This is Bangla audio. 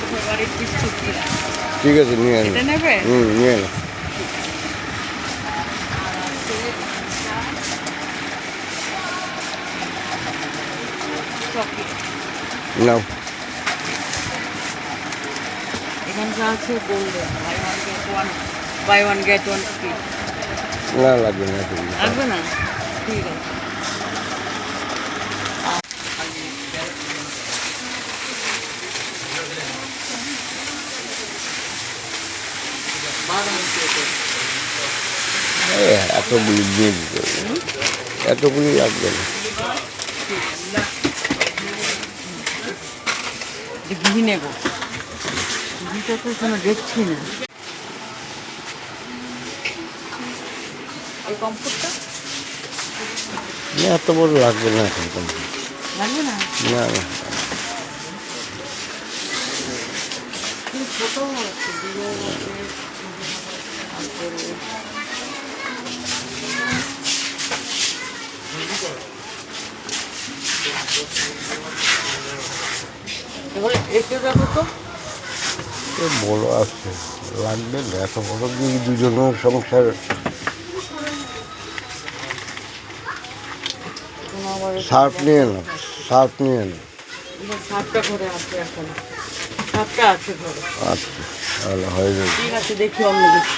আমার ফেভারিট বিস্কুট কিনা। ঠিক আছে নিয়ে আনি। এটা নেবে? নিয়ে আনি। চকলেট নাও। এখানকার আছে golden buy one get one free. না লাগবে না তুমি। লাগবে না? ঠিক আছে। বাদাম কেক এতগুলি দিয়ে দিতে হবে। এতগুলি লাগবে না। ঘি নেব। ঘিটা তো এখানে দেখছি না। এই কমফোর্টটা এত বড় লাগবে না এখন। লাগবে না? না না। ছোট আছে বিয়ে আছে। তারপরে একটু দেখো তো। বড় আছে লাগবে না এত বড় দিয়ে দুজনের সংসার। শার্ট নিয়ে নাও, শার্ট নিয়ে নাও। সাতটা ঘরে আছে এখন। সাতটা আছে ঘরে। আচ্ছা তাহলে হয়ে যাবে। ঠিক আছে দেখি অন্য কিছু।